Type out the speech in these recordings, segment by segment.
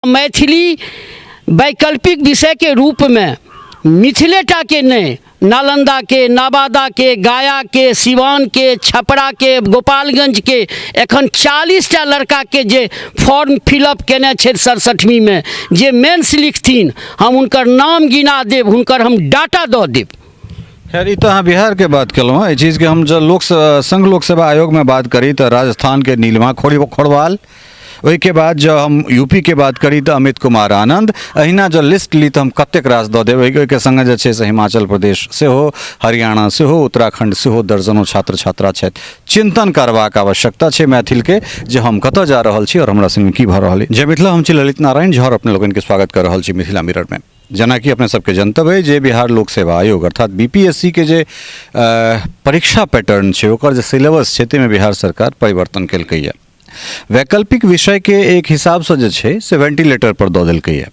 मैथिली वैकल्पिक विषय के रूप में मिथिलेटा के नहीं, नालंदा के, नवादा के, गया के, सिवान के, छपरा के, गोपालगंज के एखन 40टा लड़का के जे फॉर्म फिलअप केने छे 67वीं में जे मेंस लिखथिन, हम उनकर नाम गिना देब, उनकर हम डाटा दऽ देब। खैर ई तो अहाँ बिहार के बात कलहुँ एहि चीज़ के हम जब संघ लोक सेवा आयोग में बात करी तो राजस्थान के नीलिमा खोड़वाल, वही के बाद जब हम यूपी के बात करी तो अमित कुमार आनंद, अहिना जो लिस्ट ली तो हम कतेक रास दऽ देब। ओहि के संगे जे छै से हिमाचल प्रदेश सेहो, हरियाणा सेहो, उत्तराखंड सेहो दर्जनों छात्र छात्रा छथि। चिंतन करबाक आवश्यकता छै मैथिल के जे हम कतऽ जा रहल छी और हमरा संगे की भऽ रहल अछि। जय मिथिला, हम छी ललित नारायण झा और अपने लोगन के स्वागत कर रहल छी मिथिला मिरर में। जना कि अपने सबके जनतब है जे बिहार लोक सेवा आयोग अर्थात बीपीएससी के जे परीक्षा पैटर्न छै ओकर जे सिलेबस छै ताहिमे बिहार सरकार परिवर्तन केलकैए। वैकल्पिक विषय के एक हिसाब से जे छै से वेंटिलेटर पर दऽ देलकैए।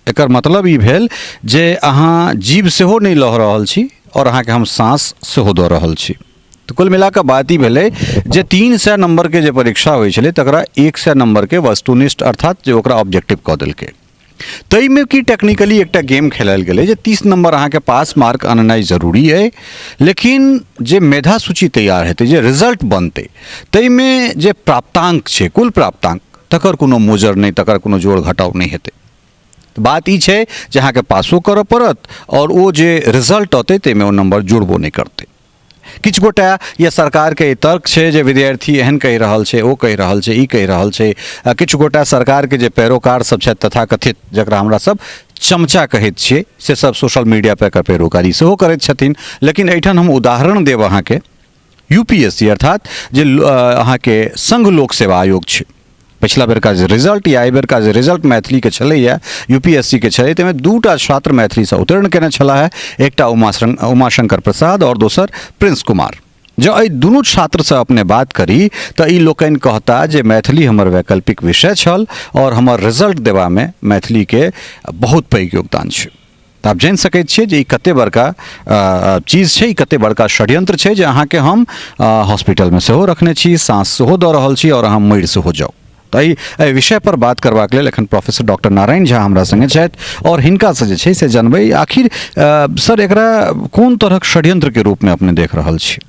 एकर मतलब ई भेल जे अहाँ जीव सेहो नहीं लऽ रहल छी और अहाँके हम सांस सेहो दऽ रहल छी। तो कुल मिला कऽ बात ई भेलै जे 300 नंबर के जे परीक्षा होइ छलै तकरा 100 नंबर के वस्तुनिष्ठ अर्थात जे ओकरा ऑब्जेक्टिव कऽ देलकै। तई में की टेक्निकली एक गेम खेलल गेलै जे 30 नंबर अहाँ के पास मार्क आननाइ जरूरी है, लेकिन जे मेधा सूची तैयार हेतै, जे रिजल्ट बनतै, तई में जे प्राप्तांक छै, कुल प्राप्तांक तकर कोनो मोजर नहीं, तकर कोनो जोड़ घटाव नहीं हेतै। बात ई छै जे अहाँ के पासो करऽ पड़त और वो जे रिजल्ट औतै तई में वो नंबर जुड़बो नहीं करतै। किछु गोटा या सरकार के तर्क छै जे विद्यार्थी एहन कहि रहल छै, ओ कहि रहल छै, ई कहि रहल छै। किछु गोटा सरकार के जे पैरोकार सब छै तथाकथित, जकरा हमरा सब चमचा कहैत छियै, से सब सोशल मीडिया पर एकर पैरोकारी सेहो करैत छथिन। लेकिन एहिठाम हम उदाहरण देब अहाँ के यूपीएससी अर्थात जे अहाँ के संघ लोक सेवा आयोग छै। पिछला बेर का जे रिजल्ट या एहि बेर का जे रिजल्ट मैथिली के छलैया यूपीएससी के छलै ताहिमे 2टा छात्र मैथिली से उत्तीर्ण केने छलाह है, एकटा उमाशंकर प्रसाद और दोसर प्रिंस कुमार। जो एहि दुनू छात्र से अपने बात करी तो ई लोकनि कहता जे मैथिली हमर वैकल्पिक विषय छल और हमर रिजल्ट देवा में मैथिली के बहुत पैघ योगदान छै। तो आप जानि सकैत छियै जे ई कते बड़का चीज छै, कते बड़का षड्यंत्र छै जे अहाँ के हम हॉस्पिटल में सेहो रखने छी, सांस सेहो दऽ रहल छी और अहाँ मरि सेहो जाउ। तो एहि विषय पर बात करबाक लेल एखन प्रोफेसर डॉक्टर नारायण झा हमरा संगे छथि और हिनका से जे छै से जानबै आखिर सर एकरा कोन तरहक षड्यंत्र के रूप में अपने देख रहल छी।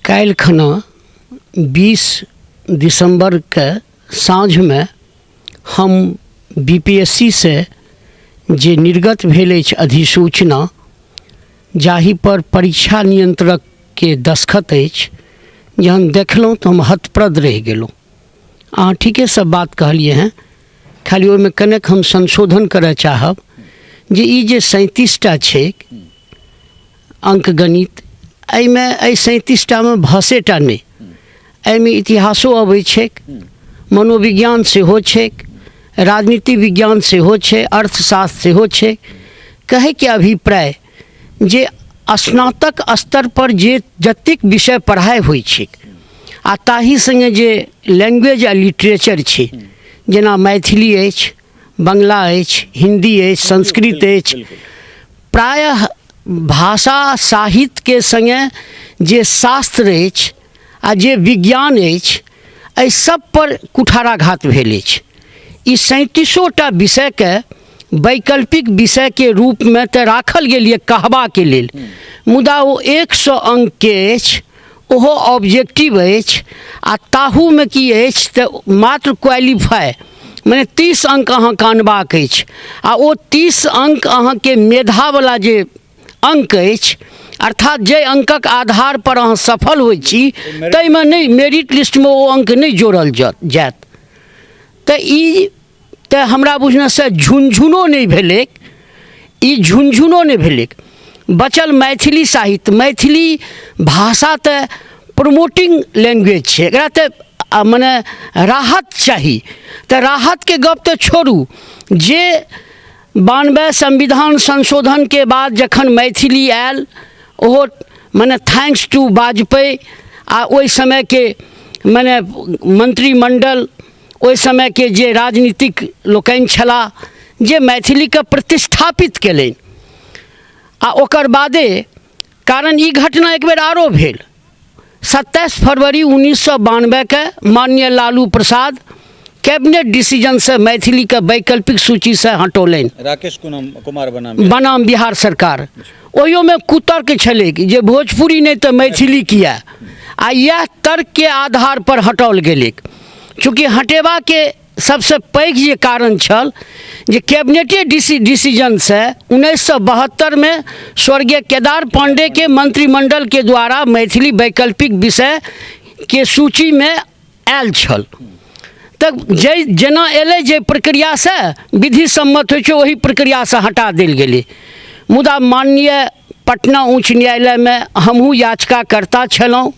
काल्हि खना 20 दिसंबर के साँझ में हम बीपीएससी से जे निर्गत भेल अछि अधिसूचना, जाहि पर परीक्षा नियंत्रक के दस्तखत अछि, जहन देखलहुँ तो हम हतप्रद रहि गेलहुँ। अहाँ ठीके सब बात कहलिए हैं, खाली ओहिमे कनेक हम संशोधन करय चाहब जे ई जे 37टा छै अंक गणित, एहिमे एहि 37टा में भसेटा नहीं, एहिमे इतिहासो अबै छै, मनोविज्ञान सेहो छै, राजनीति विज्ञान सेहो छै, अर्थशास्त्र सेहो छै। कहै के अभिप्राय जे स्नातक स्तर पर जे जतेक विषय पढ़ाई होइ छै आ ताहि संगे जे लैंग्वेज आ लिटरेचर छै, जेना मैथिली अछि, बंगला अछि, हिंदी अछि, संस्कृत अछि, प्रायः भाषा साहित्य के संगे जे शास्त्र अछि आ जे विज्ञान अछि, एहि सब पर कुठाराघात भेल अछि। ई 37टा विषय के वैकल्पिक विषय के रूप में तो राखल गेल ये कहबा के लेल, मुदा ओ 100 अंक के अछि, ओहो ऑब्जेक्टिव अछि आ ताहू में की अछि तो मात्र क्वालिफाई माने 30 अंक अहाँ कानबाक अछि आ ओ 30 अंक अहाँ के मेधा वाला जे अंक अछि, अर्थात जे अंकक आधार पर अहाँ सफल होइ छी ताहिमे नहीं, मेरिट लिस्ट में ओ अंक नहीं जोड़ल जायत। तो ई तो हमरा बुझने से झुनझुनो नहीं भेलै, ई झुनझुनो नहीं भेलै। बचल मैथिली साहित्य, मैथिली भाषा तो प्रमोटिंग लैंग्वेज छै, एकरा तो मने राहत चाही। तो राहत के गप तो छोड़ू, जे 92 संविधान संशोधन के बाद जखन मैथिली आयल, ओहो मने थैंक्स टू वाजपेयी आ ओहि समय के मने मंत्रिमंडल, ओहि समय के जे राजनीतिक लोकनि छलाह जे मैथिली के प्रतिष्ठापित केलनि। आ ओकर बादे कारण ई घटना एक बेर आरो भेल। 27 फरवरी 1992 के माननीय लालू प्रसाद कैबिनेट डिसीजन से मैथिली के वैकल्पिक सूची से हटौलनि राकेश कुमार बनाम बिहार सरकार। ओहियो में कुतर्क छलै कि जे भोजपुरी नहीं तो मैथिली किया, आ यह तर्क के आधार पर हटाओल गेलै। चूँकि हटेबा के सबसे पैघ जे कारण छल जे कैबिनेटे डिसीजन से 1972 में स्वर्गीय केदार पांडे के मंत्रिमंडल के द्वारा मैथिली वैकल्पिक विषय के सूची में आयल छल। तब जेना एलै जे प्रक्रिया से विधि सम्मत होइ छै वही प्रक्रिया से हटा देल गेलै। मुदा माननीय पटना उच्च न्यायालय में हमहूँ याचिकाकर्ता छलहुँ।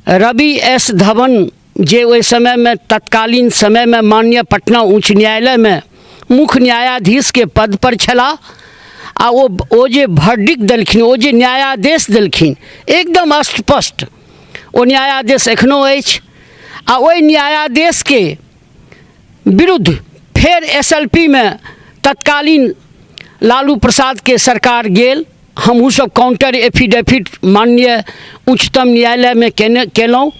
रवि एस धवन जे ओहि समय में तत्कालीन समय में माननीय पटना उच्च न्यायालय में मुख्य न्यायाधीश के पद पर छलाह, आ ओ जे वर्डिक्ट देलखिन, ओ जे न्यायादेश देलखिन एकदम स्पष्ट ओ न्यायादेश एखनो अछि। आ ओहि न्यायादेश के विरुद्ध फेर SLP में तत्कालीन लालू प्रसाद के सरकार गेल। हमहूँ सब काउंटर एफिडेविट माननीय उच्चतम न्यायालय में केलहुँ।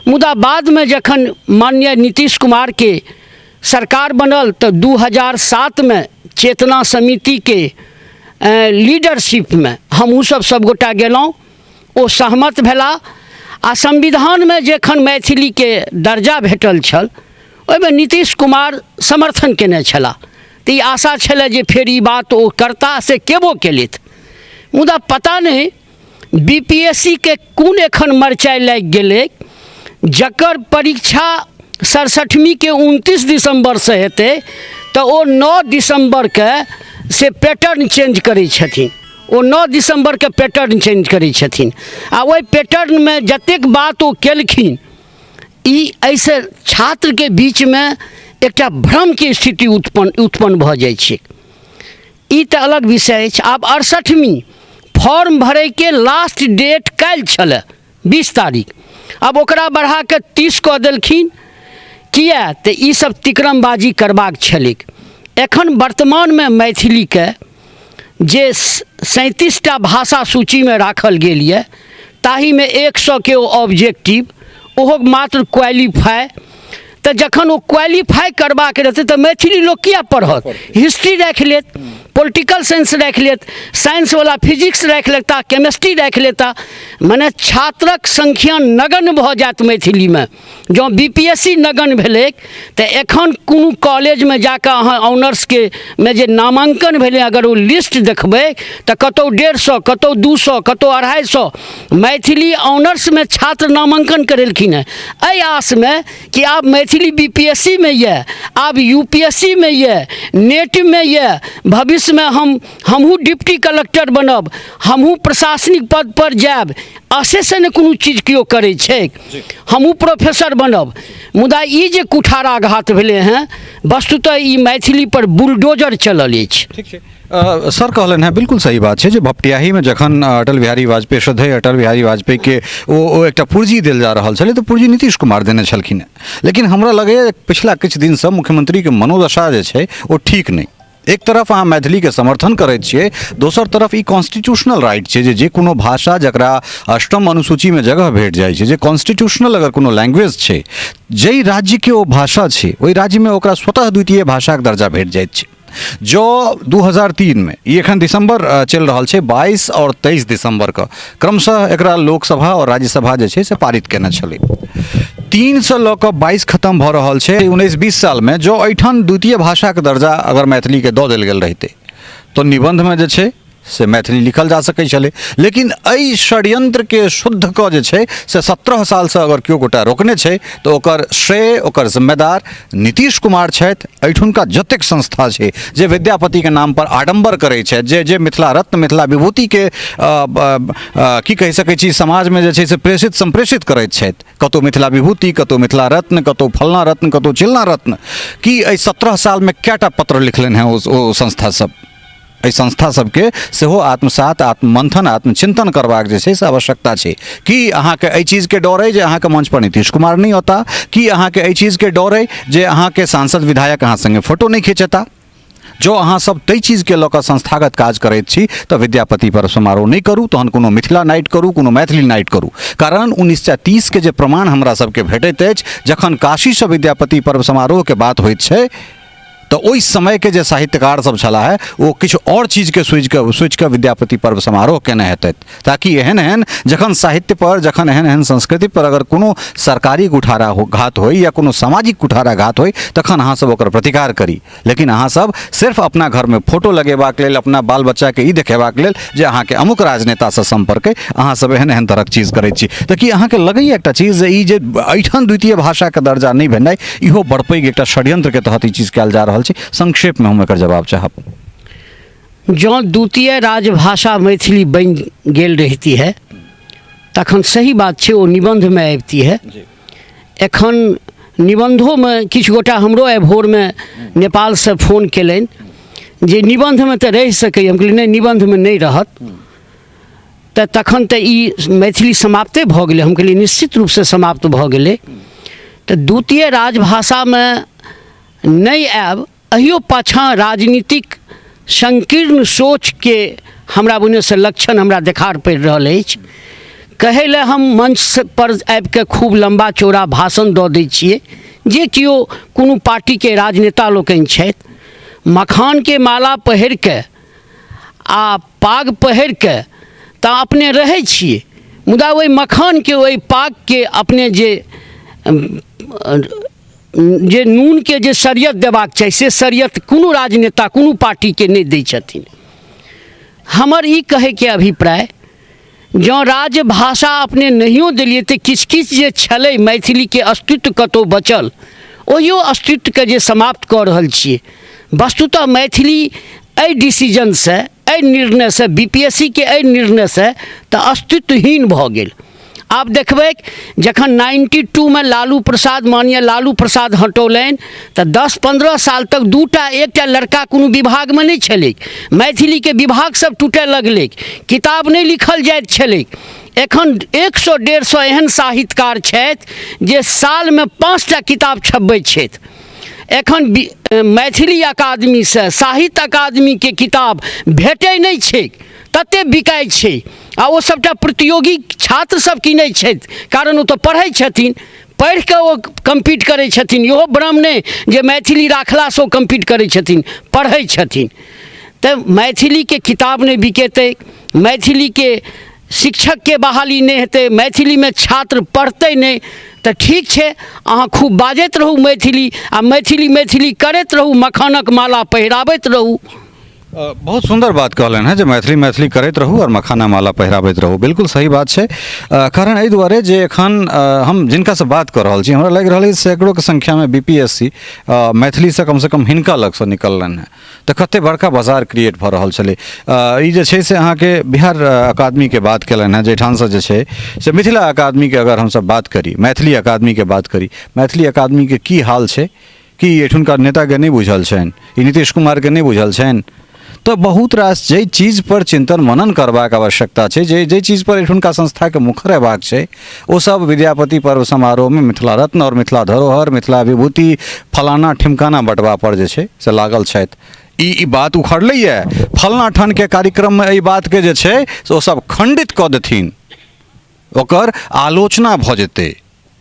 मुदा बाद में जखन माननीय नीतीश कुमार के सरकार बनल तो 2007 में चेतना समिति के लीडरशिप में हमहूँ सब गोटा गेलहुँ। ओ सहमत भेला, आ संविधान में जखन मैथिली के दर्जा भेटल छल ओहिमे नीतीश कुमार समर्थन केने छलाह। तो ई आशा छलै जे फेर ई बात ओ करता से केबो केलथि। मुदा पता नहीं BPSC के कोन एखन मरचाइ लागि गेलै, जकर परीक्षा 67वीं के 29 दिसंबर से हेतै तो ओ 9 दिसंबर के से पैटर्न चेंज करै छथिन। ओ 9 दिसंबर के पैटर्न चेंज करै छथिन, आ ओहि पैटर्न में जतेक बात ओ केलखिन ई ऐसे छात्र के बीच में एकटा भ्रम के स्थिति उत्पन्न भऽ जाइ छै। ई तऽ अलग विषय अछि। आब 68वीं फॉर्म भरै के लास्ट डेट काल्हि छलै 20 तारीख, अब ओकरा बढ़ा के 30 कऽ देलखिन। किया तऽ ई सब तिकरमबाजी करबाक छलै। एखन वर्तमान में मैथिली के जे 37टा भाषा सूची में राखल गेल यऽ ताही में 100 के ऑब्जेक्टिव, ओहो मात्र क्वालिफाई। तो जखन वो क्वालिफाई करबाक रहते तो मैथिली लोग किया पढ़त? हिस्ट्री राख लेत, पॉलिटिकल साइंस राख लेत, साइंस वाला फिजिक्स राख लेता, केमिस्ट्री राख लेता। मने छात्रक संख्या नगण्य भऽ जायत मैथिली में। जँ BPSC नगण्य भेलै तऽ एखन कोनो कॉलेज में जाकर अहाँ ऑनर्स के में जे नामांकन भेलै अगर वो लिस्ट देखबै तऽ कतौ 150, कतौ 200, कतौ 250 मैथिली ऑनर्स में छात्र नामांकन करेलखिन हैं। एहि आस में कि आब मैथिली BPSC में ये, अब UPSC में ये, नेट में ये, भविष्य में हमहूँ डिप्टी कलेक्टर बनब, हमहूँ प्रशासनिक पद पर जायब, ऐसे से ने कोनो चीज केओ करै छै। हमहूँ प्रोफेसर बनब। मुदा ई जे कुठाराघात भेलै हैं वस्तुतः ई मैथिली पर बुलडोजर चलल अछि। ठीक छै सर कहलन है, बिल्कुल सही बात है। जो भपटियाही में जखन अटल बिहारी वाजपेयी श्रद्धेय अटल बिहारी वाजपेयी के ओ एक पुर्जी दिल जा रहा छलै तो पुर्जी नीतीश कुमार देने छलखिन। लेकिन हमरा लगैए पिछला किछु दिन से मुख्यमंत्री के मनोदशा जे छै ओ ठीक नहीं। एक तरफ अहाँ मैथिली के समर्थन करैत छियै, दोसर तरफ ई कॉन्स्टिट्यूशनल राइट छै जे कोनो भाषा जकरा 8म अनुसूची में जगह भेट जाइ छै, जे कॉन्स्टिट्यूशनल अगर कोनो लैंग्वेज छै, जई राज्य के ओ भाषा छै ओहि राज्य में ओकरा स्वतः द्वितीय भाषा के दर्जा भेट जाइत छै। जो 2003 में ये एखन दिसंबर चल रहा है, 22 और 23 दिसंबर का क्रमशः एकरा लोकसभा और राज्यसभा जे छै से पारित केने छलै। 3 से लऽ कऽ 22 खत्म भऽ रहल छै। 19-20 साल में जो एहिठाम द्वितीय भाषा के दर्जा अगर मैथिली के दऽ देल गेल रहितै तो निबंध में जे छै से मैथिली लिखल जा सकै छलै। लेकिन एहि षड्यंत्र के शुद्ध कऽ जे छै से 17 साल से अगर केओ गोटा रोकने छै तो ओकर श्रेय, ओकर जिम्मेदार नीतीश कुमार छथि। एहिठुनका जतेक संस्था छै जे विद्यापति के नाम पर आडंबर करै छै, जे मिथिला रत्न, मिथिला विभूति के की कहि सकै छी समाज में जे छै से प्रेषित संप्रेषित करैत छथि, कतौ मिथिला विभूति, कतौ मिथिला रत्न, कतौ फलना रत्न, कतौ चिलना रत्न, कि एहि 17 साल में कएटा पत्र लिखलनि हैं ओ संस्था सब। एहि संस्था सबके सेहो आत्मसात, आत्ममंथन, आत्मचिंतन करबाक जे छै से आवश्यकता छै। कि अहाँके एहि चीजके डर अइ जे अहाँके मंच पर नीतीश कुमार नहीं होता? कि अहाँके एहि चीजके डर अइ जे अहाँके सांसद विधायक अहाँ संगे फोटो नहीं खिंचेता? जो अहाँ सब तै चीज के लऽ कऽ संस्थागत काज करैत छी तऽ विद्यापति पर्व समारोह नहीं करू, तहन कोनो मिथिला नाइट करू, कोनो मैथिली नाइट करू। कारण 1930 के जे प्रमाण हमरा सबके भेटैत अछि, जखन काशीसँ विद्यापति पर्व समारोह के बात होइत छै तो ओहि समय के जे साहित्यकार सब छला है वो किछु और चीज के सोचि के विद्यापति पर्व समारोह केने हेतै, ताकि एहन एहन जखन साहित्य पर, जखन एहन एहन संस्कृति पर अगर कोनो सरकारी कुठाराघात होय या कोनो सामाजिक कुठाराघात होय तखन अहाँ सब ओकर प्रतिकार करी। लेकिन अहाँ सब सिर्फ अपना घर में फोटो लगेबाक लेल, अपना बाल बच्चा के ई देखेबाक लेल जे अहाँ के अमुक राजनेता से संपर्क है, अहाँ सब एहन एहन तरहक चीज करैत छी। तऽ कि अहाँ के लगैया एकटा चीज जे ई जे एहिठाम द्वितीय भाषा के दर्जा नहीं भेनाइ इहो बड़ पैघ एकटा षड्यंत्र के तहत ई चीज कयल जा रहल छै? संक्षेप में हम एकर जवाब चाहब। जँ द्वितीय राजभाषा मैथिली बन गेल रहती है तखन सही बात छै, ओ निबंध में आबती है। एखन निबंधों में किछु गोटा हमरो आइ भोर में नेपाल से फोन केलनि जे निबंध में तऽ रहि सकैए। हम कहलियै नहि, निबंध में नहीं रहत, तऽ तखन तऽ ई मैथिली समाप्ते भऽ गेलै। हम कहलियै निश्चित रूप से समाप्त भऽ गेलै। तऽ द्वितीय राजभाषा में नहीं आयब, अहियो पाछाँ राजनीतिक संकीर्ण सोच के हमरा बुझने से लक्षण हमरा देखार पड़ि रहल अछि। कहै लए हम मंच पर आबि के खूब लम्बा चौड़ा भाषण दऽ दै छियै, जे किओ कोनो पार्टी के राजनेता लोकनि छथि, मखान के माला पहिर के आ पाग पहिर के तऽ अपने रहै छियै, मुदा ओहि मखान के, ओहि पाग के अपने जे नून के जे शरीयत देबाक चाही से शरीयत कोनो राजनेता, कोनो पार्टी के नहीं दै छथिन। हमर ई कहे के अभिप्राय, जँ राजभाषा अपने नहियो देलियै तऽ किछु किछु जे छलै मैथिली के अस्तित्व कतौ बचल, ओहियो अस्तित्व के जे समाप्त कऽ रहल छियै। वस्तुतः मैथिली एहि डिसीजन से, एहि निर्णय से, बीपीएससी के एहि निर्णय से तऽ अस्तित्वहीन भऽ गेल। आप देखबै जखन 92 में लालू प्रसाद, माननीय लालू प्रसाद हटौलनि तऽ 10-15 साल तक दूटा एकटा लड़का कोनो विभाग में नहीं छलै। मैथिली के विभाग सब टूटै लगलै, किताब नहीं लिखल जाइत छलै। एखन 100-150 एहन साहित्यकार छथि जे साल में 5टा किताब छपबैत छथि। एखन मैथिली अकादमी से, साहित्य अकादमी के किताब भेटै नहीं छै, तते बिकाइ छै। आ ओ सबटा प्रतियोगी छात्र सब किनै छथि, कारण ओ तऽ पढ़ै छथिन, पढ़ि कऽ ओ कम्पीट करै छथिन। इहो भ्रम नहि जे मैथिली राखलासँ ओ कम्पीट करै छथिन, पढ़ै छथिन। तऽ मैथिली के किताब नहीं बिकेतै, मैथिली के शिक्षक के बहाली नहीं हेतै, मैथिली में छात्र पढ़तै नहीं, तऽ ठीक छै, अहाँ खूब बाजैत रहू मैथिली, आ मैथिली करैत रहू, मखानक माला पहिराबैत रहू। बहुत सुंदर बात कहलन है, जो मैथिली करैत रहू और मखाना माला पहिराबैत रहू। बिल्कुल सही बात है। कारण एहि दुआरे जे एखन हम जिनका से बात कर रहल छी, हमरा लग रहल सैकड़ों के संख्या में बीपीएससी मैथिली से कम हिनका लग से निकललन है, तो कते बड़का बाजार क्रिएट भऽ रहल छलै। ई जे छै से अहाँके बिहार अकादमी के बात केलन है, जहिठाम से जे छै से मिथिला अकादमी के अगर हमसब बात करी, मैथिली अकादमी के बात करी, मैथिली अकादमी के की हाल छै कि एठुनका नेता के नहीं बुझल छनि, ई नीतीश कुमार के नहीं बुझल छनि। तो बहुत रास जे चीज पर चिंतन मनन करबाक आवश्यकता छै, जे चीज पर एठुनका संस्था के मुखर हेबाक छै, ओ सब विद्यापति पर्व समारोह में मिथिला रत्न और मिथिला धरोहर, मिथिला विभूति, फलाना ठिमकाना बँटवा पर जे छै से लागल छथि। ई बात उखड़लैए, फलना ठान के कार्यक्रम में एहि बात के जे छै से ओ सब खंडित कऽ देथिन, ओकर आलोचना भऽ जेतै।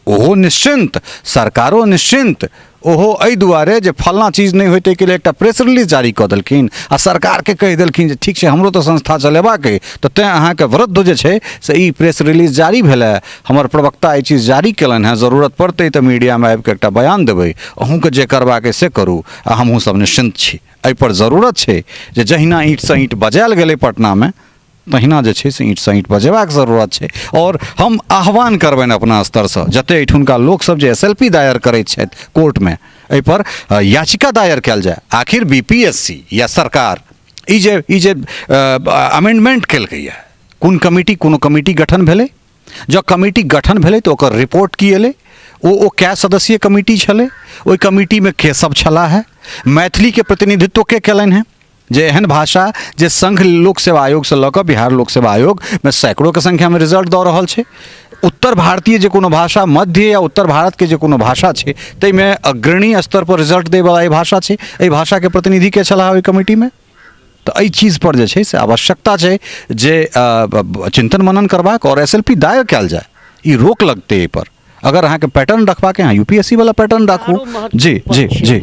ओहो निश्चिंत, सरकारो निश्चिंत, ओहो एहि दुआरे जे फलना चीज नहीं होते के लिए एक प्रेस रिलीज जारी कऽ देलखिन आ सरकार के कहि देलखिन जे ठीक छै, हमरो तो संस्था चलेबाक अइ, तऽ तेँ अहाँके विरुद्ध जे छै से ई प्रेस रिलीज जारी भेलै। हमर प्रवक्ता ई चीज जारी केलनि हैं, जरूरत पड़तै तऽ मीडिया में आबि कऽ एकटा बयान देबै, अहूँके जे करबाक अइ से करू, आ हमहूँ सब निश्चिंत छी। एहि पर जरूरत छै जे जहिना ईंट से ईंट बजायल गेलै पटना में, तहिना जे छै से ईंट से ईंट बजेबाक जरूरत छै। और हम आह्वान करबनि अपना स्तर से, जते एठुनका लोक सब जे एसएलपी दायर करैत छथि कोर्ट में, एहि पर याचिका दायर कयल जाय। आखिर बीपीएससी या सरकार ई जे अमेंडमेंट केलकैए, कोन कमिटी, कोनो कमिटी गठन भेलै? जँ कमिटी गठन भेलै तऽ ओकर रिपोर्ट की एलै? ओ कै सदस्यीय कमिटी छलै? ओहि कमिटी में के सब छला है? मैथिली के प्रतिनिधित्व के केलनि हैं? जे एहन भाषा जे संघ लोक सेवा आयोग से लऽ कऽ बिहार लोक सेवा आयोग में सैकड़ों के संख्या में रिजल्ट दऽ रहल छै, उत्तर भारतीय जे कोनो भाषा, मध्य या उत्तर भारत के जे कोनो भाषा छै ताहिमे अग्रणी स्तर पर रिजल्ट दै वाला ई भाषा छै। एहि भाषा के प्रतिनिधि के छलाह ओहि कमिटी में, तो एहि चीज पर जे छै से आवश्यकता छै जे चिंतन मनन करबाक और SLP दायर कयल जाय। ई रोक लगते एहि पर, अगर अहाँके पैटर्न रखबाक अहाँ UPSC वाला पैटर्न राखू। जी जी जी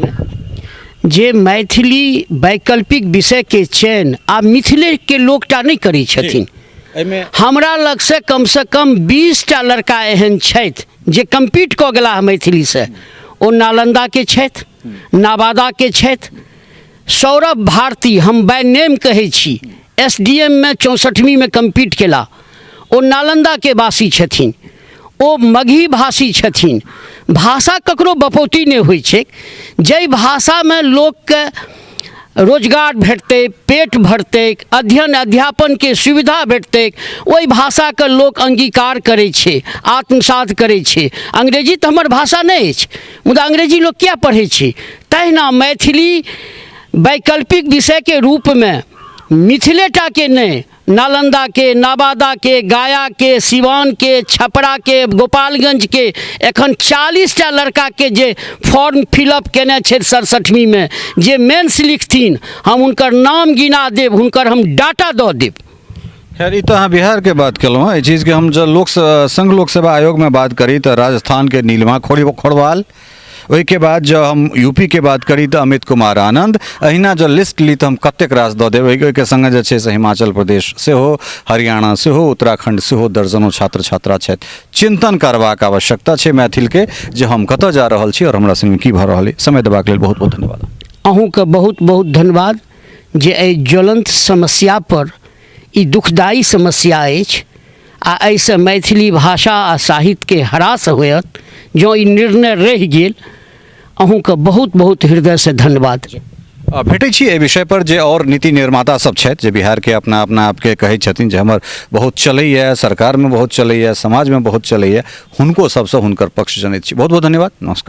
जे मैथिली वैकल्पिक विषय के चयन आ मिथिले के लोकटा नहीं करै छथिन। हमरा लग से कम 20 टा लड़का एहन छथि जे कम्पीट कऽ गेला मैथिली से। ओ नालंदा के छथि, नाबादा के छथि। सौरभ भारती हम बाय नेम कहै छी, SDM में 64वीं में कम्पीट केला। ओ नालंदा के वासी छथिन, ओ मगही भाषी छथिन। भाषा ककरो बपौती नहीं होइ छै। जै भाषा में लोक के रोजगार भेटतै, पेट भरतै, अध्ययन अध्यापन के सुविधा भेटतै, ओहि भाषा के लोक अंगीकार करै छै, आत्मसात करै छै। अंग्रेजी तो हमर भाषा नहीं अछि, मुदा अंग्रेजी लोक किया पढ़ै छै? तहिना मैथिली वैकल्पिक विषय के रूप में मिथिलेटा के नहीं, नालंदा के, नाबादा के, गया के, सिवान के, छपरा के, गोपालगंज के एखन 40 टा लड़का के जे फॉर्म फिलअप केने छे 67वीं में, जे मेंस लिखथिन, हम उनकर नाम गिना देब, उनकर हम डाटा दऽ देब। खैर, ई तो अहाँ बिहार के बात केलहुँ। एहि चीज के हम जब संघ लोक सेवा आयोग में बात करी तो राजस्थान के नीलिमा खोड़वाल, ओहि के बाद जब हम UP के बात करी तो अमित कुमार आनंद। अहिना जो लिस्ट ली तो हम कतेक रास दऽ देब। ओहिके संगे जे छै से हिमाचल प्रदेश सेहो, हरियाणा सेहो, उत्तराखंड सेहो दर्जनों छात्र छात्रा छथि। चिंतन करबाक आवश्यकता छै मैथिल के, जे हम कतऽ जा रहल छी और हमरा संगे की भऽ रहल अछि। समय देबाक लेल बहुत बहुत धन्यवाद। अहूँके बहुत बहुत धन्यवाद जे एहि ज्वलंत समस्या पर, ई दुखदायी समस्या अछि आ एहिसँ मैथिली भाषा आ साहित्य के ह्रास होयत जँ ई निर्णय रहि गेल। अहूँके बहुत बहुत हृदय से धन्यवाद। भेटै छी एहि विषय पर जे और नीति निर्माता सब छथि जे बिहार के अपना आपके कहै छथिन जे हमर बहुत चलैया, सरकार में बहुत चलैया, समाज में बहुत चलैया, हुनको सबसँ हुनकर पक्ष जनैत छी। बहुत बहुत धन्यवाद। नमस्कार।